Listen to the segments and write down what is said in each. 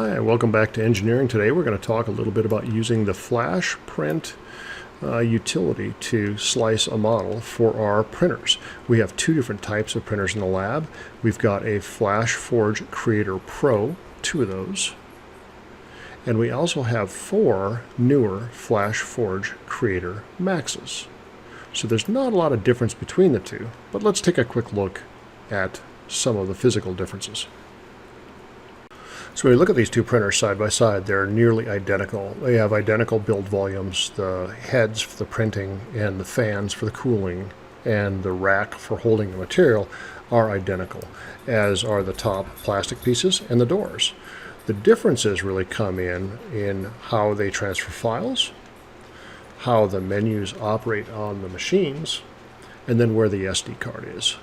Hi, and welcome back to engineering. Today we're going to talk a little bit about using the FlashPrint utility to slice a model for our printers. We have two different types of printers in the lab. We've got a FlashForge Creator Pro, two of those, and we also have four newer FlashForge Creator Maxes. So there's not a lot of difference between the two, but let's take a quick look at some of the physical differences. So when you look at these two printers side by side, they're nearly identical. They have identical build volumes. The heads for the printing and the fans for the cooling and the rack for holding the material are identical, as are the top plastic pieces and the doors. The differences really come in how they transfer files, how the menus operate on the machines, and then where the SD card is.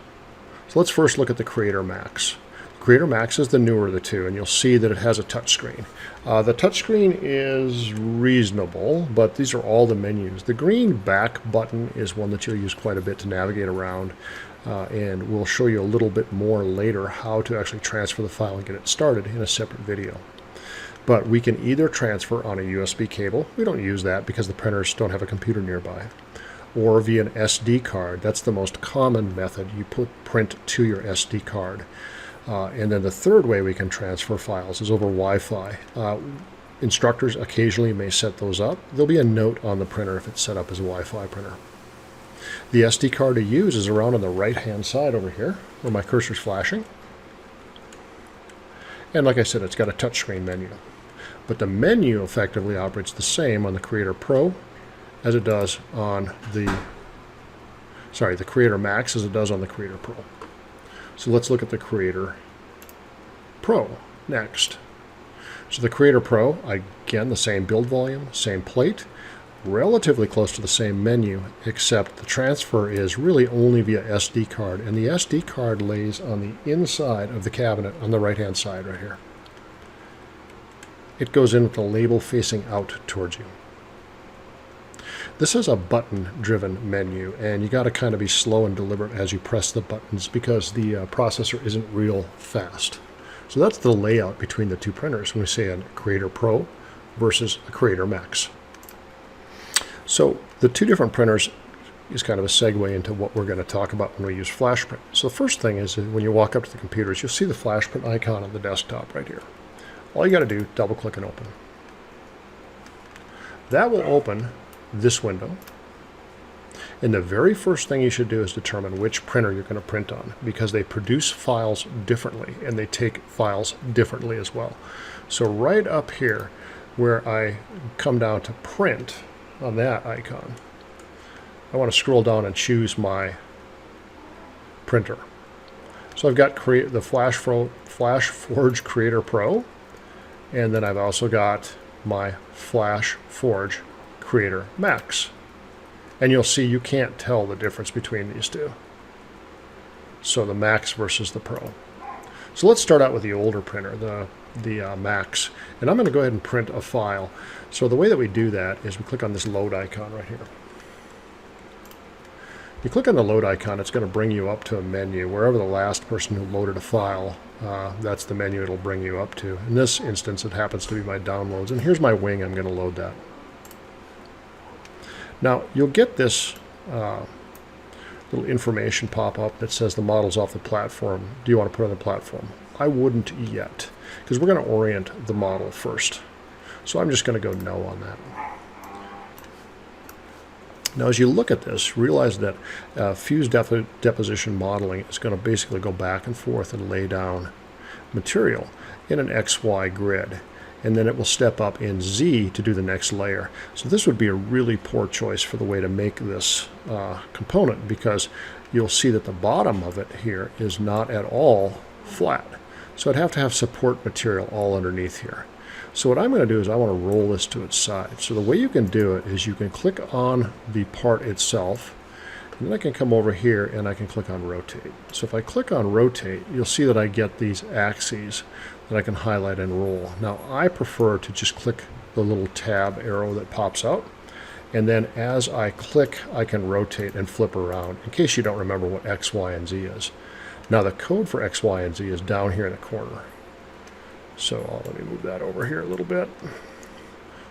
So let's first look at the Creator Max. Creator Max is the newer of the two, and you'll see that it has a touchscreen. The touchscreen is reasonable, but these are all the menus. The green back button is one that you'll use quite a bit to navigate around, and we'll show you a little bit more later how to actually transfer the file and get it started in a separate video. But we can either transfer on a USB cable. We don't use that because the printers don't have a computer nearby. Or via an SD card. That's the most common method. You print to your SD card. And then the third way we can transfer files is over Wi-Fi. Instructors occasionally may set those up. There'll be a note on the printer if it's set up as a Wi-Fi printer. The SD card to use is around on the right-hand side over here, where my cursor's flashing. And like I said, it's got a touchscreen menu. But the menu effectively operates the same on the Creator Pro as it does on the Creator Max as it does on the Creator Pro. So let's look at the Creator Pro next. So the Creator Pro, again, the same build volume, same plate, relatively close to the same menu, except the transfer is really only via SD card, and the SD card lays on the inside of the cabinet on the right-hand side right here. It goes in with the label facing out towards you. This is a button-driven menu, and you got to kind of be slow and deliberate as you press the buttons because the processor isn't real fast. So that's the layout between the two printers when we say a Creator Pro versus a Creator Max. So the two different printers is kind of a segue into what we're going to talk about when we use FlashPrint. So the first thing is when you walk up to the computers, you'll see the FlashPrint icon on the desktop right here. All you got to do, double-click and open. That will open this window, and the very first thing you should do is determine which printer you're going to print on, because they produce files differently and they take files differently as well. So right up here where I come down to print on that icon, I want to scroll down and choose my printer. So I've got the FlashForge Creator Pro, and then I've also got my FlashForge Creator Max. And you'll see you can't tell the difference between these two. So the Max versus the Pro. So let's start out with the older printer, the Max. And I'm going to go ahead and print a file. So the way that we do that is we click on this load icon right here. You click on the load icon, it's going to bring you up to a menu. Wherever the last person who loaded a file, that's the menu it'll bring you up to. In this instance, it happens to be my downloads. And here's my wing. I'm going to load that. Now, you'll get this little information pop up that says the model's off the platform. Do you want to put it on the platform? I wouldn't yet, because we're going to orient the model first. So I'm just going to go no on that. Now, as you look at this, realize that fused deposition modeling is going to basically go back and forth and lay down material in an XY grid. And then it will step up in Z to do the next layer. So this would be a really poor choice for the way to make this component, because you'll see that the bottom of it here is not at all flat. So I'd have to have support material all underneath here. So what I'm going to do is I want to roll this to its side. So the way you can do it is you can click on the part itself, and then I can come over here and I can click on rotate. So if I click on rotate, you'll see that I get these axes that I can highlight and roll. Now I prefer to just click the little tab arrow that pops out, and then as I click I can rotate and flip around in case you don't remember what X, Y, and Z is. Now the code for X, Y, and Z is down here in the corner. So let me move that over here a little bit.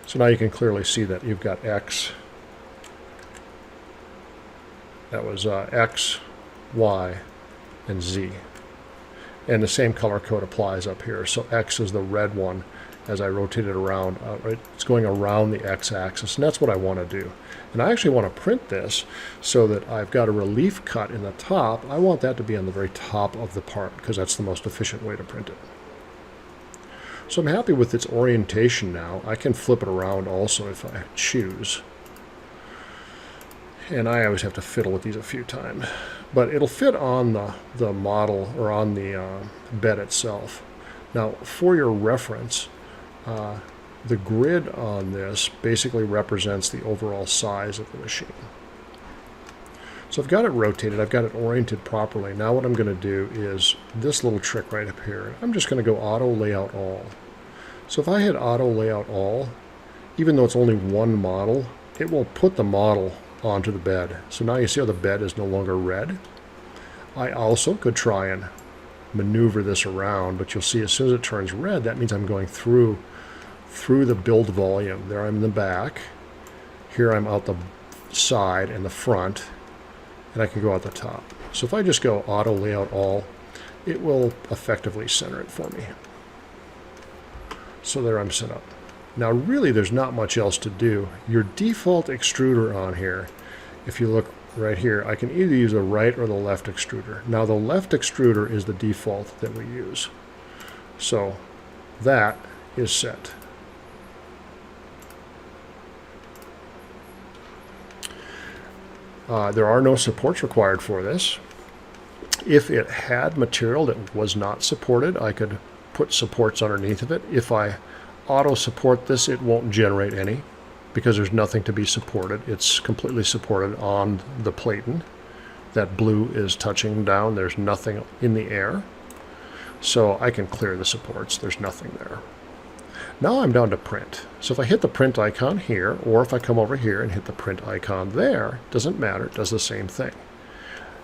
So now you can clearly see that you've got X. That was X, Y, and Z. And the same color code applies up here. So X is the red one. As I rotate it around, it's going around the X-axis, and that's what I want to do. And I actually want to print this so that I've got a relief cut in the top. I want that to be on the very top of the part because that's the most efficient way to print it. So I'm happy with its orientation now. I can flip it around also if I choose. And I always have to fiddle with these a few times. But it'll fit on the model or on the bed itself. Now, for your reference, the grid on this basically represents the overall size of the machine. So I've got it rotated, I've got it oriented properly. Now what I'm going to do is this little trick right up here. I'm just going to go Auto Layout All. So if I hit Auto Layout All, even though it's only one model, it will put the model onto the bed. So now you see how the bed is no longer red. I also could try and maneuver this around, but you'll see as soon as it turns red, that means I'm going through the build volume. There I'm in the back. Here I'm out the side and the front, and I can go out the top. So if I just go Auto Layout All, it will effectively center it for me. So there I'm set up. Now really there's not much else to do. Your default extruder on here, if you look right here, I can either use the right or the left extruder. Now the left extruder is the default that we use. So that is set. There are no supports required for this. If it had material that was not supported, I could put supports underneath of it. If I auto support this, it won't generate any because there's nothing to be supported. It's completely supported on the platen. That blue is touching down. There's nothing in the air. So I can clear the supports. There's nothing there. Now I'm down to print. So if I hit the print icon here, or if I come over here and hit the print icon there, doesn't matter, it does the same thing.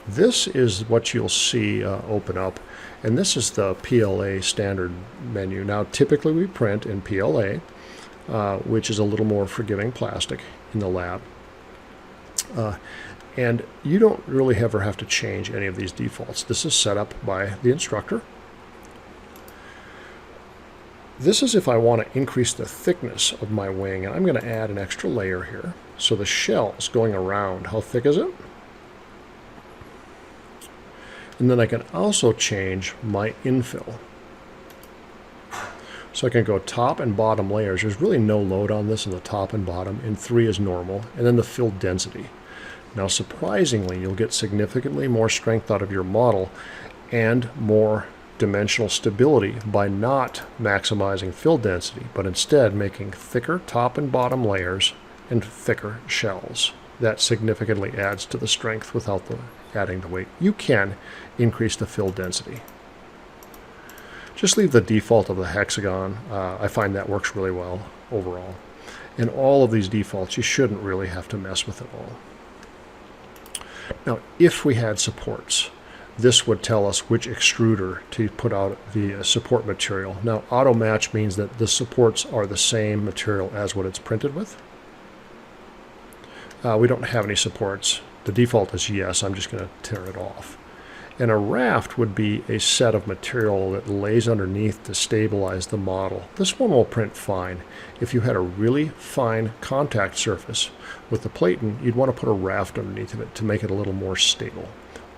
This is what you'll see open up, and this is the PLA standard menu. Now typically we print in PLA, which is a little more forgiving plastic in the lab. And you don't really ever have to change any of these defaults. This is set up by the instructor. This is if I want to increase the thickness of my wing, and I'm going to add an extra layer here. So the shell's going around. How thick is it? And then I can also change my infill. So I can go top and bottom layers. There's really no load on this in the top and bottom, and 3 is normal. And then the fill density. Now surprisingly, you'll get significantly more strength out of your model and more dimensional stability by not maximizing fill density, but instead making thicker top and bottom layers and thicker shells. That significantly adds to the strength without adding the weight. You can increase the fill density. Just leave the default of the hexagon. I find that works really well overall. And all of these defaults you shouldn't really have to mess with at all. Now, if we had supports, this would tell us which extruder to put out the support material. Now, auto match means that the supports are the same material as what it's printed with. We don't have any supports. The default is yes. I'm just going to tear it off. And a raft would be a set of material that lays underneath to stabilize the model. This one will print fine. If you had a really fine contact surface with the platen, you'd want to put a raft underneath of it to make it a little more stable.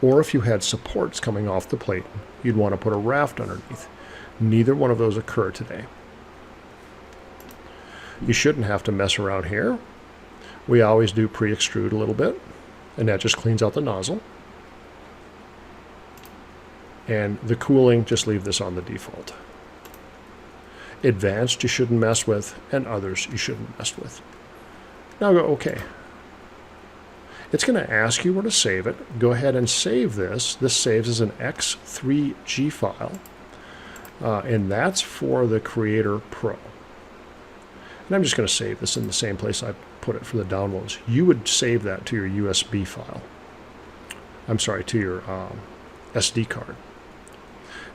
Or if you had supports coming off the plate, you'd want to put a raft underneath. Neither one of those occur today. You shouldn't have to mess around here. We always do pre-extrude a little bit, and that just cleans out the nozzle. And the cooling, just leave this on the default. Advanced you shouldn't mess with, and others you shouldn't mess with. Now go OK. It's going to ask you where to save it. Go ahead and save this. This saves as an X3G file. And that's for the Creator Pro. And I'm just going to save this in the same place I put it for the downloads. You would save that to your USB file. I'm sorry, to your SD card.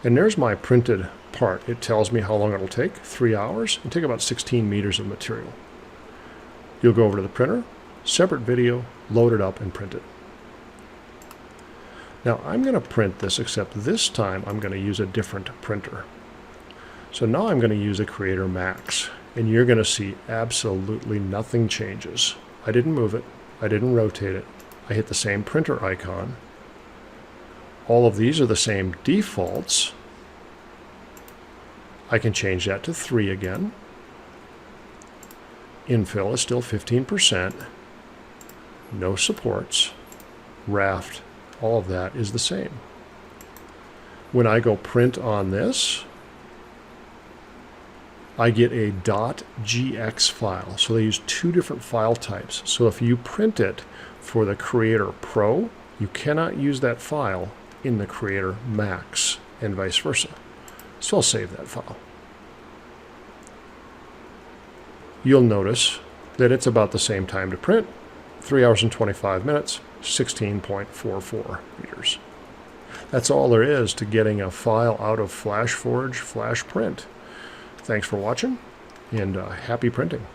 And there's my printed part. It tells me how long it'll take, 3 hours, and take about 16 meters of material. You'll go over to the printer, separate video, load it up, and print it. Now I'm going to print this, except this time I'm going to use a different printer. So now I'm going to use a Creator Max, and you're going to see absolutely nothing changes. I didn't move it. I didn't rotate it. I hit the same printer icon. All of these are the same defaults. I can change that to 3 again. Infill is still 15%. No supports. Raft, all of that is the same. When I go print on this, I get a .gx file. So they use 2 different file types. So if you print it for the Creator Pro, you cannot use that file in the Creator Max, and vice versa. So I'll save that file. You'll notice that it's about the same time to print, 3 hours and 25 minutes, 16.44 meters. That's all there is to getting a file out of FlashForge FlashPrint. Thanks for watching, and happy printing.